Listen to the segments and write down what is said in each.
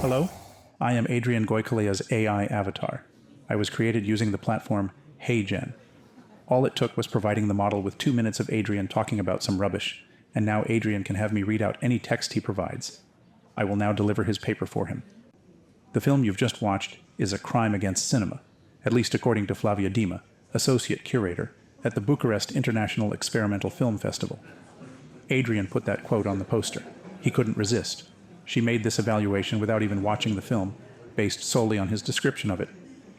Hello, I am Adrian Goycoolea's AI avatar. I was created using the platform HeyGen. All it took was providing the model with 2 minutes of Adrian talking about some rubbish, and now Adrian can have me read out any text he provides. I will now deliver his paper for him. The film you've just watched is a crime against cinema, at least according to Flavia Dima, associate curator at the Bucharest International Experimental Film Festival. Adrian put that quote on the poster. He couldn't resist. She made this evaluation without even watching the film, based solely on his description of it.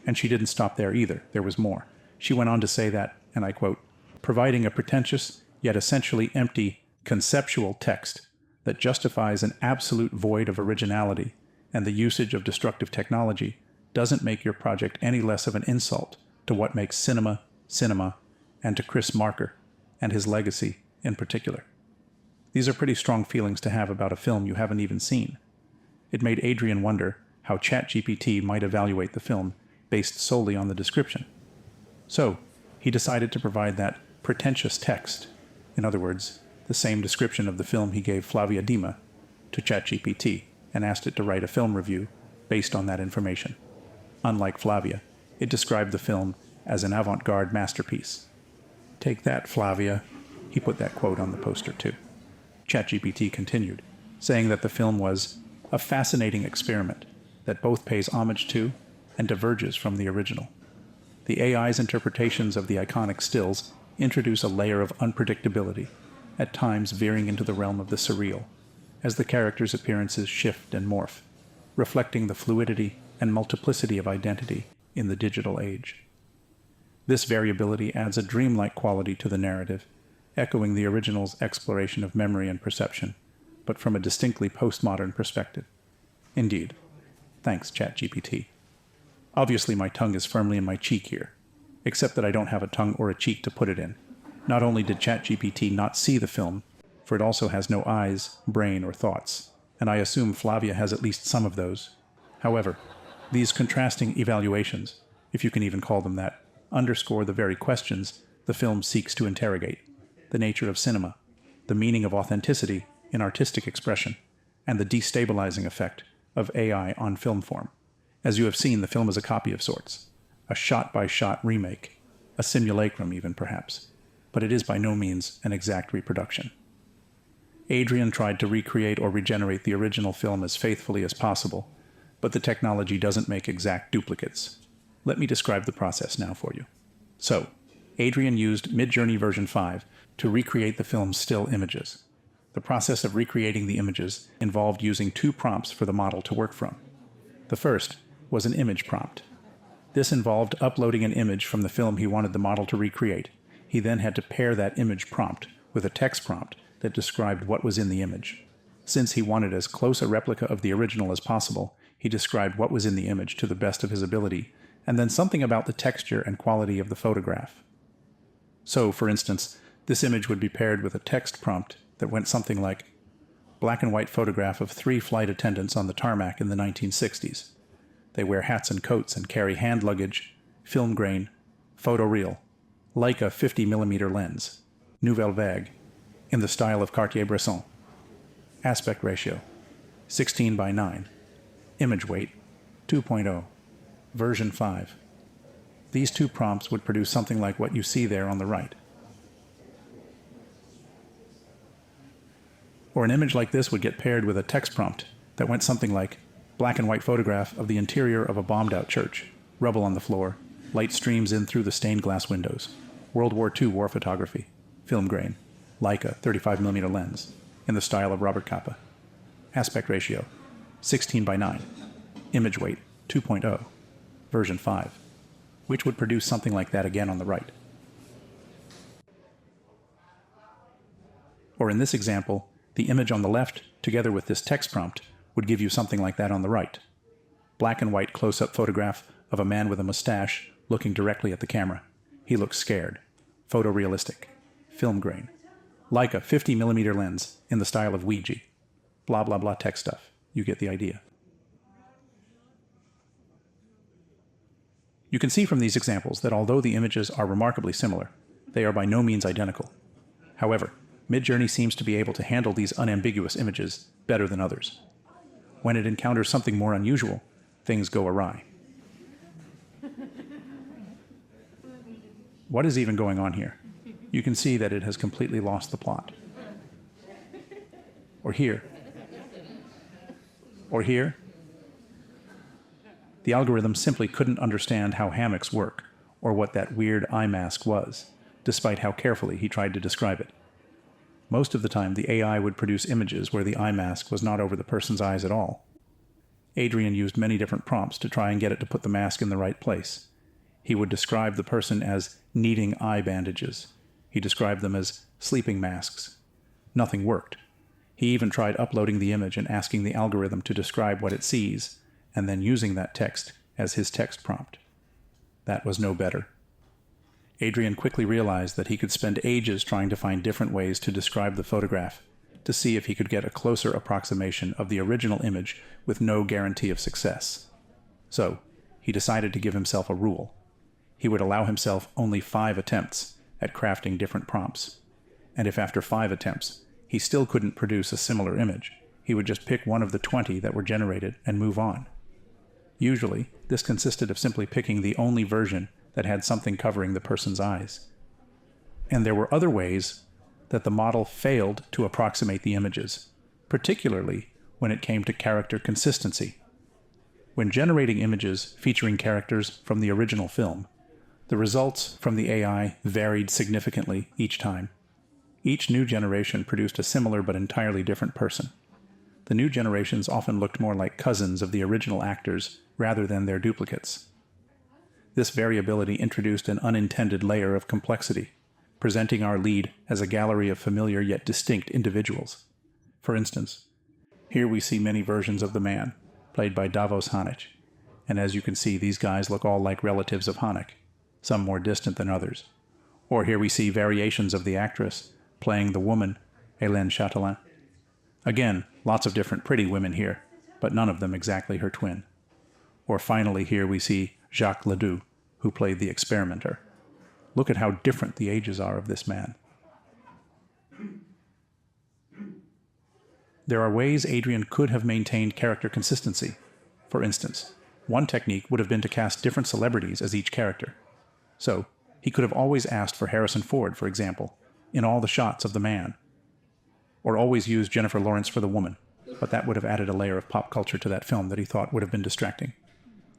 And she didn't stop there either. There was more. She went on to say that, and I quote, providing a pretentious, yet essentially empty, conceptual text that justifies an absolute void of originality and the usage of destructive technology doesn't make your project any less of an insult to what makes cinema, and to Chris Marker, and his legacy in particular. These are pretty strong feelings to have about a film you haven't even seen. It made Adrian wonder how ChatGPT might evaluate the film based solely on the description. So, he decided to provide that pretentious text, in other words, the same description of the film he gave Flavia Dima, to ChatGPT, and asked it to write a film review based on that information. Unlike Flavia, it described the film as an avant-garde masterpiece. Take that, Flavia. He put that quote on the poster too. ChatGPT continued, saying that the film was a fascinating experiment that both pays homage to and diverges from the original. The AI's interpretations of the iconic stills introduce a layer of unpredictability, at times veering into the realm of the surreal, as the characters' appearances shift and morph, reflecting the fluidity and multiplicity of identity in the digital age. This variability adds a dreamlike quality to the narrative, echoing the original's exploration of memory and perception, but from a distinctly postmodern perspective. Indeed. Thanks, ChatGPT. Obviously, my tongue is firmly in my cheek here, except that I don't have a tongue or a cheek to put it in. Not only did ChatGPT not see the film, for it also has no eyes, brain, or thoughts, and I assume Flavia has at least some of those. However, these contrasting evaluations, if you can even call them that, underscore the very questions the film seeks to interrogate: the nature of cinema, the meaning of authenticity in artistic expression, and the destabilizing effect of AI on film form. As you have seen, the film is a copy of sorts, a shot-by-shot remake, a simulacrum even perhaps, but it is by no means an exact reproduction. Adrian tried to recreate or regenerate the original film as faithfully as possible, but the technology doesn't make exact duplicates. Let me describe the process now for you. So, Adrian used MidJourney version 5 to recreate the film's still images. The process of recreating the images involved using 2 prompts for the model to work from. The first was an image prompt. This involved uploading an image from the film he wanted the model to recreate. He then had to pair that image prompt with a text prompt that described what was in the image. Since he wanted as close a replica of the original as possible, he described what was in the image to the best of his ability, and then something about the texture and quality of the photograph. So, for instance, this image would be paired with a text prompt that went something like, black and white photograph of 3 flight attendants on the tarmac in the 1960s. They wear hats and coats and carry hand luggage, film grain, photoreal, Leica 50mm lens, Nouvelle Vague, in the style of Cartier-Bresson. Aspect ratio, 16:9. Image weight, 2.0. Version 5. These 2 prompts would produce something like what you see there on the right. Or an image like this would get paired with a text prompt that went something like, black and white photograph of the interior of a bombed-out church, rubble on the floor, light streams in through the stained glass windows, World War II war photography, film grain, Leica 35mm lens, in the style of Robert Capa. Aspect ratio, 16:9. Image weight, 2.0. Version 5, which would produce something like that again on the right. Or in this example, the image on the left, together with this text prompt, would give you something like that on the right. Black and white close-up photograph of a man with a mustache looking directly at the camera. He looks scared. Photorealistic. Film grain. Leica 50mm lens in the style of Ouija. Blah blah blah tech stuff. You get the idea. You can see from these examples that although the images are remarkably similar, they are by no means identical. However, MidJourney seems to be able to handle these unambiguous images better than others. when it encounters something more unusual, things go awry. What is even going on here? You can see that it has completely lost the plot. Or here. Or here. The algorithm simply couldn't understand how hammocks work, or what that weird eye mask was, despite how carefully he tried to describe it. Most of the time, the AI would produce images where the eye mask was not over the person's eyes at all. Adrian used many different prompts to try and get it to put the mask in the right place. He would describe the person as needing eye bandages. He described them as sleeping masks. Nothing worked. He even tried uploading the image and asking the algorithm to describe what it sees, and then using that text as his text prompt. That was no better. Adrian quickly realized that he could spend ages trying to find different ways to describe the photograph, to see if he could get a closer approximation of the original image with no guarantee of success. So, he decided to give himself a rule. He would allow himself only 5 attempts at crafting different prompts. And if after 5 attempts, he still couldn't produce a similar image, he would just pick one of the 20 that were generated and move on. Usually, this consisted of simply picking the only version that had something covering the person's eyes. And there were other ways that the model failed to approximate the images, particularly when it came to character consistency. When generating images featuring characters from the original film, the results from the AI varied significantly each time. Each new generation produced a similar but entirely different person. The new generations often looked more like cousins of the original actors rather than their duplicates. This variability introduced an unintended layer of complexity, presenting our lead as a gallery of familiar yet distinct individuals. For instance, here we see many versions of the man, played by Davos Hanek, and as you can see, these guys look all like relatives of Hanek, some more distant than others. Or here we see variations of the actress, playing the woman, Hélène Chatelain. Again, lots of different pretty women here, but none of them exactly her twin. Or finally, here we see Jacques Ledoux, who played the experimenter. Look at how different the ages are of this man. There are ways Adrian could have maintained character consistency. For instance, one technique would have been to cast different celebrities as each character. So, he could have always asked for Harrison Ford, for example, in all the shots of the man. Or always used Jennifer Lawrence for the woman, but that would have added a layer of pop culture to that film that he thought would have been distracting.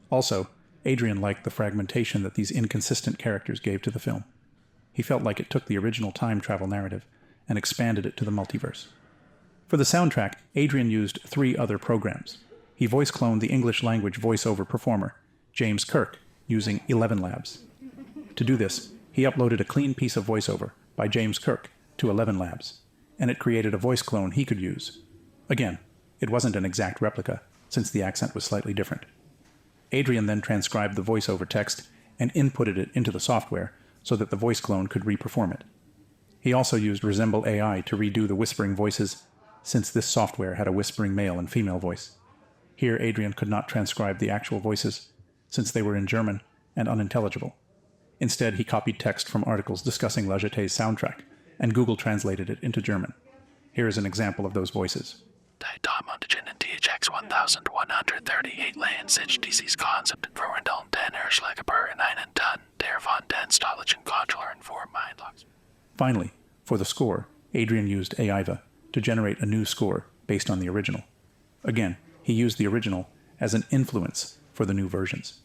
Also, Adrian liked the fragmentation that these inconsistent characters gave to the film. He felt like it took the original time travel narrative and expanded it to the multiverse. For the soundtrack, Adrian used 3 other programs. He voice cloned the English language voiceover performer, James Kirk, using ElevenLabs. To do this, he uploaded a clean piece of voiceover by James Kirk to ElevenLabs, and it created a voice clone he could use. Again, it wasn't an exact replica, since the accent was slightly different. Adrian then transcribed the voiceover text and inputted it into the software so that the voice clone could re-perform it. He also used Resemble AI to redo the whispering voices, since this software had a whispering male and female voice. Here, Adrian could not transcribe the actual voices, since they were in German and unintelligible. Instead, he copied text from articles discussing La Jetée's soundtrack, and Google translated it into German. Here is an example of those voices. Die Darmundigen in THX 1138 Land Sich DC's Concept for Wendell 10 Erschläge per 9 and Ton, der von den Stollichen Controller and 4 Mindlocks. Finally, for the score, Adrian used AIVA to generate a new score based on the original. Again, he used the original as an influence for the new versions.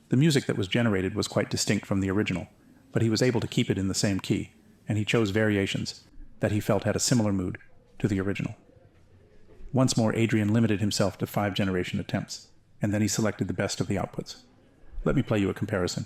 The music that was generated was quite distinct from the original, but he was able to keep it in the same key, and he chose variations that he felt had a similar mood to the original. Once more, Adrian limited himself to 5 generation attempts, and then he selected the best of the outputs. Let me play you a comparison.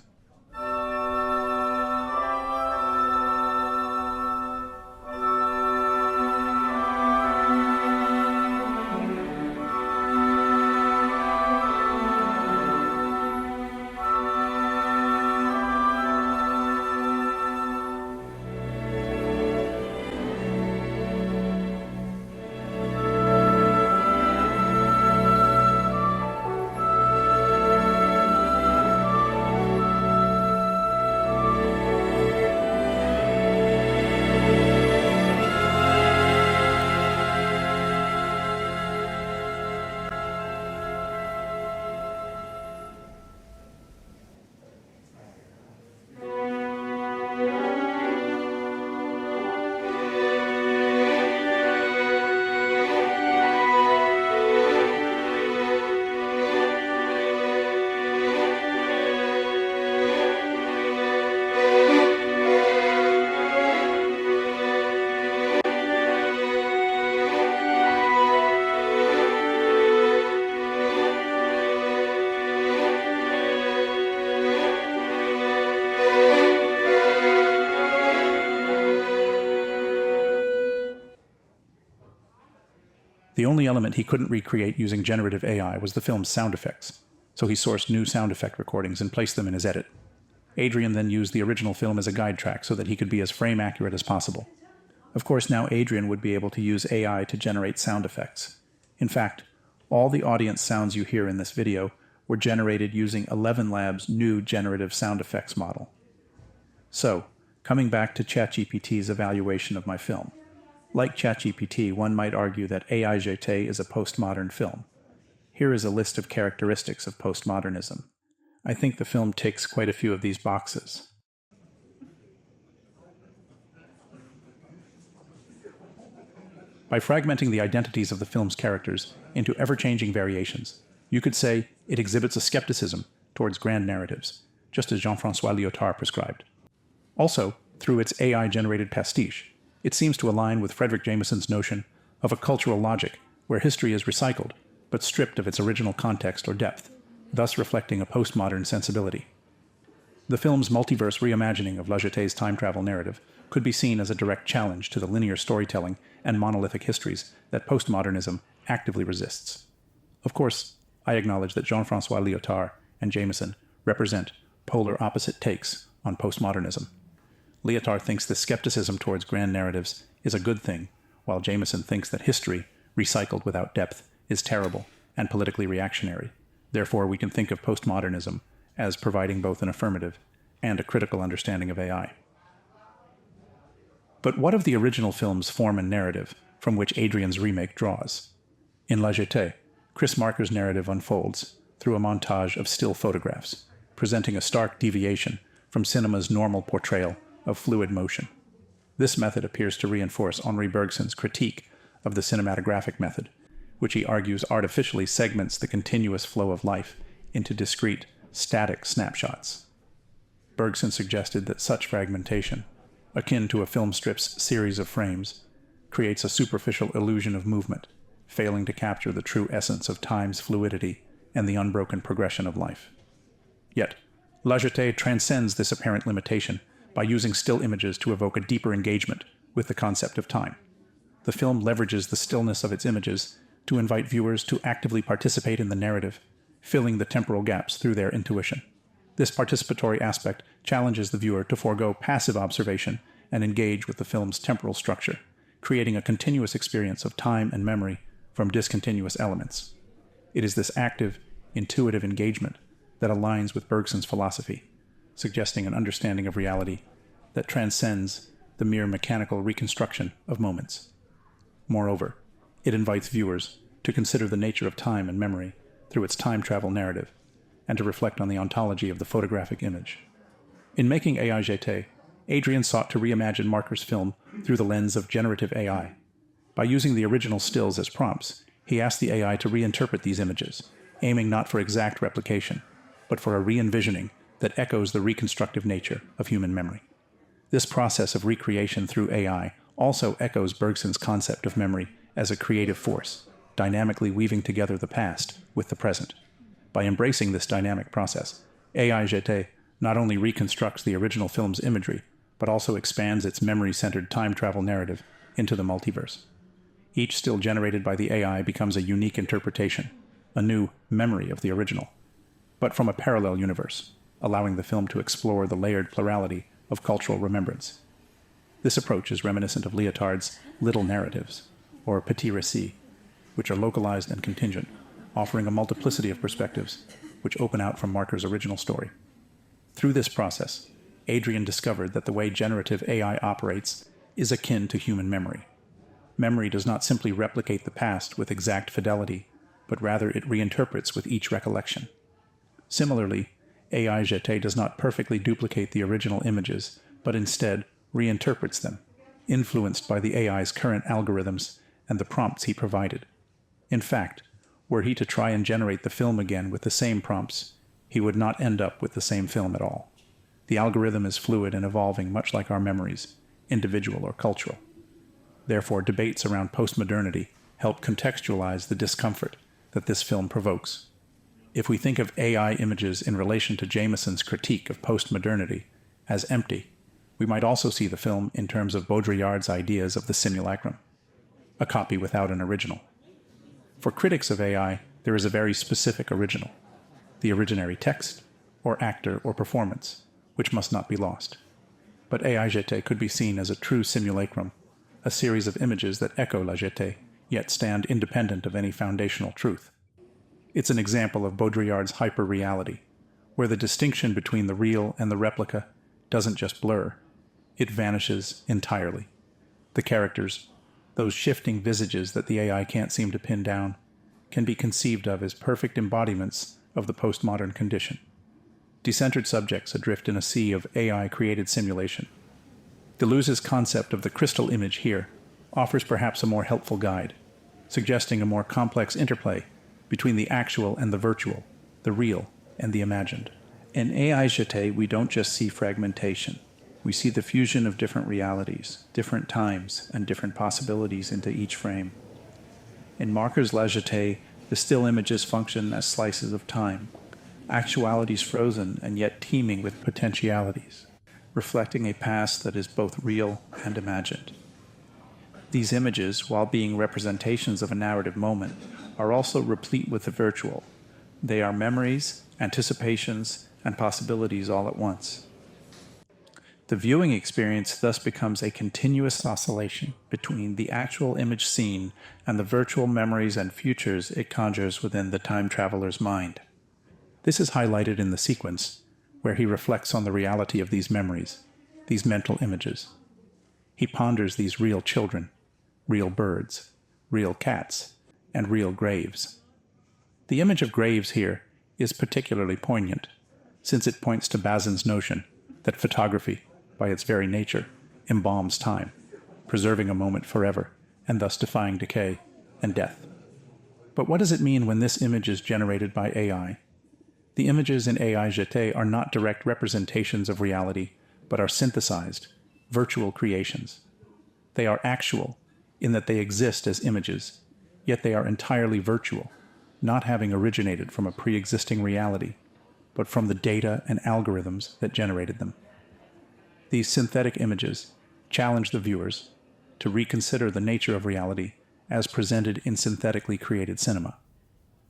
The only element he couldn't recreate using generative AI was the film's sound effects, so he sourced new sound effect recordings and placed them in his edit. Adrian then used the original film as a guide track so that he could be as frame accurate as possible. Of course, now Adrian would be able to use AI to generate sound effects. In fact, all the audience sounds you hear in this video were generated using ElevenLabs' new generative sound effects model. So, coming back to ChatGPT's evaluation of my film. Like ChatGPT, one might argue that AI Jetée is a postmodern film. Here is a list of characteristics of postmodernism. I think the film ticks quite a few of these boxes. By fragmenting the identities of the film's characters into ever-changing variations, you could say it exhibits a skepticism towards grand narratives, just as Jean-François Lyotard prescribed. Also, through its AI-generated pastiche, it seems to align with Frederick Jameson's notion of a cultural logic where history is recycled, but stripped of its original context or depth, thus reflecting a postmodern sensibility. The film's multiverse reimagining of La Jetée's time travel narrative could be seen as a direct challenge to the linear storytelling and monolithic histories that postmodernism actively resists. Of course, I acknowledge that Jean-François Lyotard and Jameson represent polar opposite takes on postmodernism. Lyotard thinks the skepticism towards grand narratives is a good thing, while Jameson thinks that history, recycled without depth, is terrible and politically reactionary. Therefore, we can think of postmodernism as providing both an affirmative and a critical understanding of AI. But what of the original film's form and narrative, from which Adrian's remake draws? In La Jetée, Chris Marker's narrative unfolds through a montage of still photographs, presenting a stark deviation from cinema's normal portrayal of fluid motion. This method appears to reinforce Henri Bergson's critique of the cinematographic method, which he argues artificially segments the continuous flow of life into discrete, static snapshots. Bergson suggested that such fragmentation, akin to a film strip's series of frames, creates a superficial illusion of movement, failing to capture the true essence of time's fluidity and the unbroken progression of life. Yet, La Jetée transcends this apparent limitation by using still images to evoke a deeper engagement with the concept of time. The film leverages the stillness of its images to invite viewers to actively participate in the narrative, filling the temporal gaps through their intuition. This participatory aspect challenges the viewer to forego passive observation and engage with the film's temporal structure, creating a continuous experience of time and memory from discontinuous elements. It is this active, intuitive engagement that aligns with Bergson's philosophy, suggesting an understanding of reality that transcends the mere mechanical reconstruction of moments. Moreover, it invites viewers to consider the nature of time and memory through its time travel narrative, and to reflect on the ontology of the photographic image. In making AI Jetée, Adrian sought to reimagine Marker's film through the lens of generative AI. By using the original stills as prompts, he asked the AI to reinterpret these images, aiming not for exact replication, but for a re-envisioning that echoes the reconstructive nature of human memory. This process of recreation through AI also echoes Bergson's concept of memory as a creative force, dynamically weaving together the past with the present. By embracing this dynamic process, AI Jetée not only reconstructs the original film's imagery, but also expands its memory-centered time travel narrative into the multiverse. Each still generated by the AI becomes a unique interpretation, a new memory of the original, but from a parallel universe, allowing the film to explore the layered plurality of cultural remembrance. This approach is reminiscent of Lyotard's little narratives, or petit récits, which are localized and contingent, offering a multiplicity of perspectives which open out from Marker's original story. Through this process, Adrian discovered that the way generative AI operates is akin to human memory. Memory does not simply replicate the past with exact fidelity, but rather it reinterprets with each recollection. Similarly, AI Jetée does not perfectly duplicate the original images, but instead reinterprets them, influenced by the AI's current algorithms and the prompts he provided. In fact, were he to try and generate the film again with the same prompts, he would not end up with the same film at all. The algorithm is fluid and evolving, much like our memories, individual or cultural. Therefore, debates around postmodernity help contextualize the discomfort that this film provokes. If we think of AI images in relation to Jameson's critique of postmodernity as empty, we might also see the film in terms of Baudrillard's ideas of the simulacrum, a copy without an original. For critics of AI, there is a very specific original, the originary text, or actor, or performance, which must not be lost. But AI Jetée could be seen as a true simulacrum, a series of images that echo La Jetée, yet stand independent of any foundational truth. It's an example of Baudrillard's hyper-reality, where the distinction between the real and the replica doesn't just blur, it vanishes entirely. The characters, those shifting visages that the AI can't seem to pin down, can be conceived of as perfect embodiments of the postmodern condition. Decentered subjects adrift in a sea of AI-created simulation. Deleuze's concept of the crystal image here offers perhaps a more helpful guide, suggesting a more complex interplay between the actual and the virtual, the real and the imagined. In AI Jetée, we don't just see fragmentation. We see the fusion of different realities, different times, and different possibilities into each frame. In Marker's La Jetée, the still images function as slices of time, actualities frozen and yet teeming with potentialities, reflecting a past that is both real and imagined. These images, while being representations of a narrative moment, are also replete with the virtual. They are memories, anticipations, and possibilities all at once. The viewing experience thus becomes a continuous oscillation between the actual image seen and the virtual memories and futures it conjures within the time traveler's mind. This is highlighted in the sequence, where he reflects on the reality of these memories, these mental images. He ponders these real children, real birds, real cats, and real graves. The image of graves here is particularly poignant, since it points to Bazin's notion that photography, by its very nature, embalms time, preserving a moment forever, and thus defying decay and death. But what does it mean when this image is generated by AI? The images in AI Jetée are not direct representations of reality, but are synthesized, virtual creations. They are actual, in that they exist as images, yet they are entirely virtual, not having originated from a pre-existing reality, but from the data and algorithms that generated them. These synthetic images challenge the viewers to reconsider the nature of reality as presented in synthetically created cinema.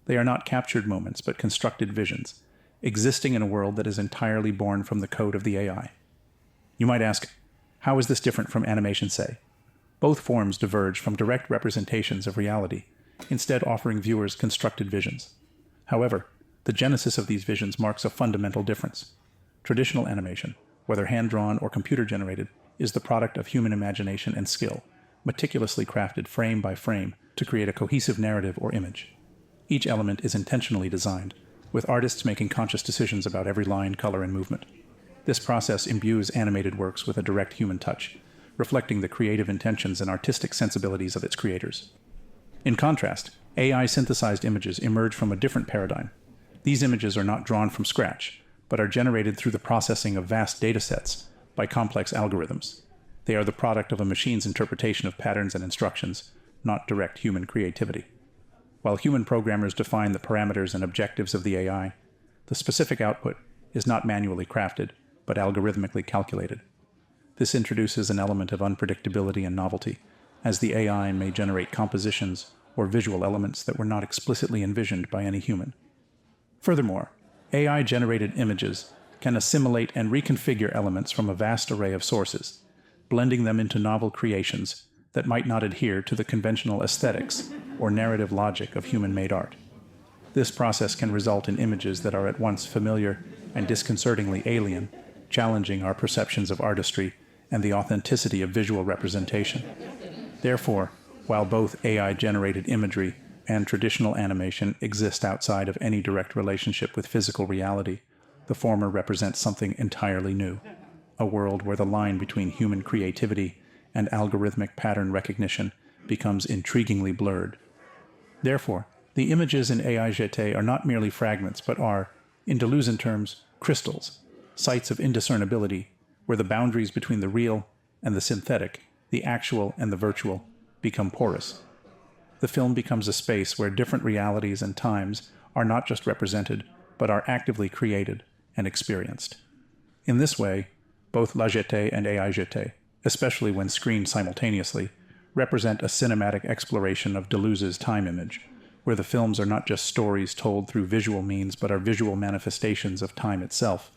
They are not captured moments, but constructed visions, existing in a world that is entirely born from the code of the AI. You might ask, how is this different from animation, say? Both forms diverge from direct representations of reality, instead offering viewers constructed visions. However, the genesis of these visions marks a fundamental difference. Traditional animation, whether hand-drawn or computer-generated, is the product of human imagination and skill, meticulously crafted frame by frame to create a cohesive narrative or image. Each element is intentionally designed, with artists making conscious decisions about every line, color, and movement. This process imbues animated works with a direct human touch, reflecting the creative intentions and artistic sensibilities of its creators. In contrast, AI-synthesized images emerge from a different paradigm. These images are not drawn from scratch, but are generated through the processing of vast datasets by complex algorithms. They are the product of a machine's interpretation of patterns and instructions, not direct human creativity. While human programmers define the parameters and objectives of the AI, the specific output is not manually crafted, but algorithmically calculated. This introduces an element of unpredictability and novelty, as the AI may generate compositions or visual elements that were not explicitly envisioned by any human. Furthermore, AI-generated images can assimilate and reconfigure elements from a vast array of sources, blending them into novel creations that might not adhere to the conventional aesthetics or narrative logic of human-made art. This process can result in images that are at once familiar and disconcertingly alien, challenging our perceptions of artistry and the authenticity of visual representation. Therefore, while both AI-generated imagery and traditional animation exist outside of any direct relationship with physical reality, the former represents something entirely new, a world where the line between human creativity and algorithmic pattern recognition becomes intriguingly blurred. Therefore, the images in AI Jetée are not merely fragments, but are, in Deleuzean terms, crystals, sites of indiscernibility, where the boundaries between the real and the synthetic, the actual and the virtual, become porous. The film becomes a space where different realities and times are not just represented, but are actively created and experienced. In this way, both La Jetée and AI Jetée, especially when screened simultaneously, represent a cinematic exploration of Deleuze's time image, where the films are not just stories told through visual means but are visual manifestations of time itself,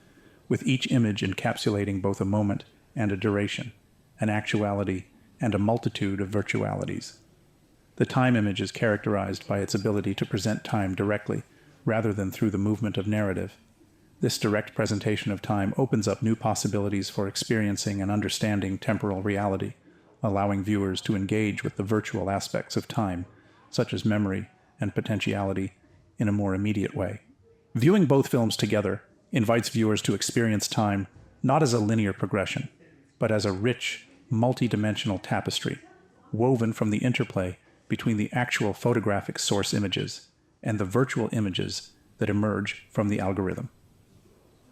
with each image encapsulating both a moment and a duration, an actuality and a multitude of virtualities. The time image is characterized by its ability to present time directly, rather than through the movement of narrative. This direct presentation of time opens up new possibilities for experiencing and understanding temporal reality, allowing viewers to engage with the virtual aspects of time, such as memory and potentiality, in a more immediate way. Viewing both films together invites viewers to experience time not as a linear progression, but as a rich, multi-dimensional tapestry, woven from the interplay between the actual photographic source images and the virtual images that emerge from the algorithm.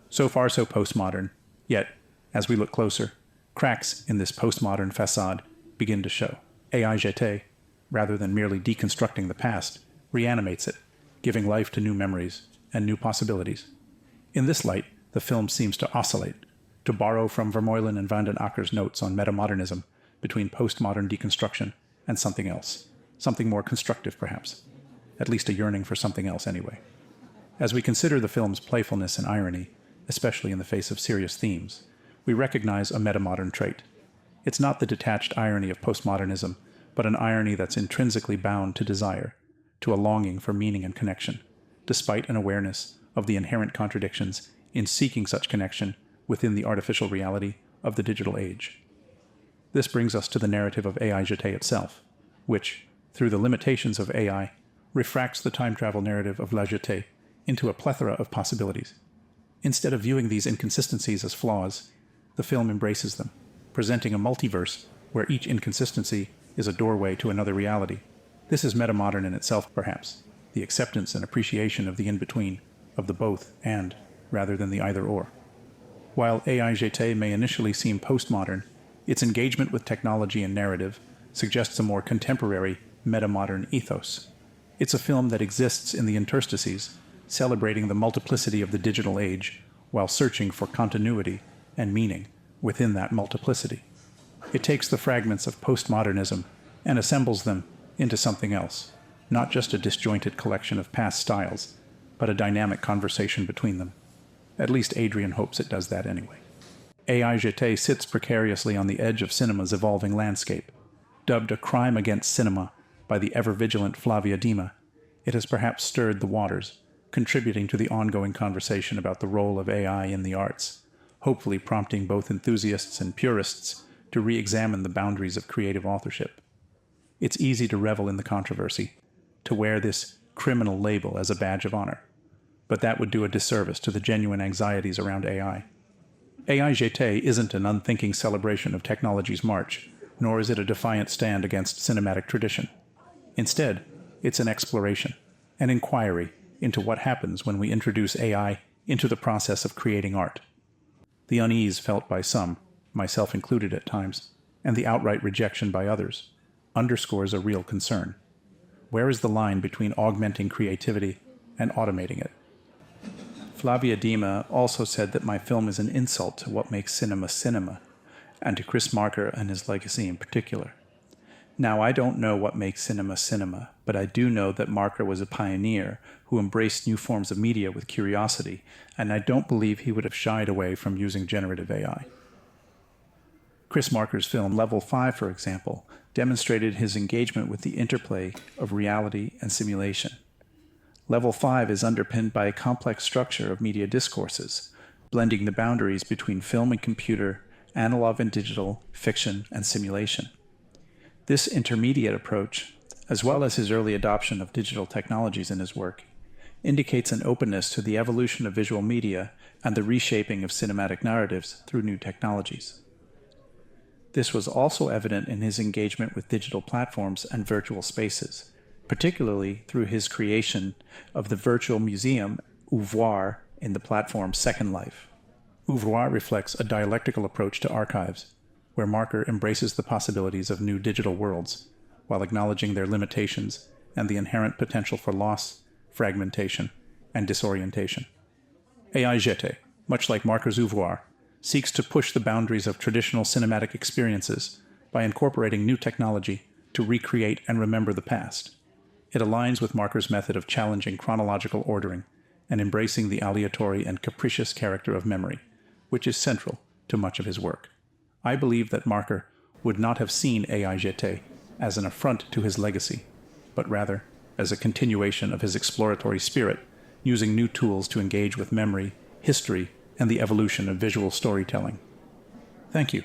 So far so postmodern, yet, as we look closer, cracks in this postmodern facade begin to show. AI Jetée, rather than merely deconstructing the past, reanimates it, giving life to new memories and new possibilities. In this light, the film seems to oscillate, to borrow from Vermeulen and Van den Aker's notes on metamodernism between postmodern deconstruction and something else, something more constructive perhaps, at least a yearning for something else anyway. As we consider the film's playfulness and irony, especially in the face of serious themes, we recognize a metamodern trait. It's not the detached irony of postmodernism, but an irony that's intrinsically bound to desire, to a longing for meaning and connection, despite an awareness of the inherent contradictions in seeking such connection within the artificial reality of the digital age. This brings us to the narrative of AI Jetée itself, which, through the limitations of AI, refracts the time travel narrative of La Jetée into a plethora of possibilities. Instead of viewing these inconsistencies as flaws, the film embraces them, presenting a multiverse where each inconsistency is a doorway to another reality. This is metamodern in itself, perhaps, the acceptance and appreciation of the in-between, of the both and, rather than the either-or. While AI Jetée may initially seem postmodern, its engagement with technology and narrative suggests a more contemporary, metamodern ethos. It's a film that exists in the interstices, celebrating the multiplicity of the digital age while searching for continuity and meaning within that multiplicity. It takes the fragments of postmodernism and assembles them into something else, not just a disjointed collection of past styles, but a dynamic conversation between them. At least Adrian hopes it does that anyway. AI Jetée sits precariously on the edge of cinema's evolving landscape. Dubbed a crime against cinema by the ever-vigilant Flavia Dima, it has perhaps stirred the waters, contributing to the ongoing conversation about the role of AI in the arts, hopefully prompting both enthusiasts and purists to re-examine the boundaries of creative authorship. It's easy to revel in the controversy, to wear this criminal label as a badge of honor, but that would do a disservice to the genuine anxieties around AI. AI Jetée isn't an unthinking celebration of technology's march, nor is it a defiant stand against cinematic tradition. Instead, it's an exploration, an inquiry into what happens when we introduce AI into the process of creating art. The unease felt by some, myself included at times, and the outright rejection by others, underscores a real concern. Where is the line between augmenting creativity and automating it? Flavia Dima also said that my film is an insult to what makes cinema cinema, and to Chris Marker and his legacy in particular. Now, I don't know what makes cinema cinema, but I do know that Marker was a pioneer who embraced new forms of media with curiosity, and I don't believe he would have shied away from using generative AI. Chris Marker's film Level 5, for example, demonstrated his engagement with the interplay of reality and simulation. Level 5 is underpinned by a complex structure of media discourses, blending the boundaries between film and computer, analog and digital, fiction and simulation. This intermediate approach, as well as his early adoption of digital technologies in his work, indicates an openness to the evolution of visual media and the reshaping of cinematic narratives through new technologies. This was also evident in his engagement with digital platforms and virtual spaces, particularly through his creation of the virtual museum Ouvroir in the platform Second Life. Ouvroir reflects a dialectical approach to archives, where Marker embraces the possibilities of new digital worlds, while acknowledging their limitations and the inherent potential for loss, fragmentation, and disorientation. AI Jetée, much like Marker's Ouvroir, seeks to push the boundaries of traditional cinematic experiences by incorporating new technology to recreate and remember the past. It aligns with Marker's method of challenging chronological ordering and embracing the aleatory and capricious character of memory, which is central to much of his work. I believe that Marker would not have seen AI Jetée as an affront to his legacy, but rather as a continuation of his exploratory spirit, using new tools to engage with memory, history, and the evolution of visual storytelling. Thank you.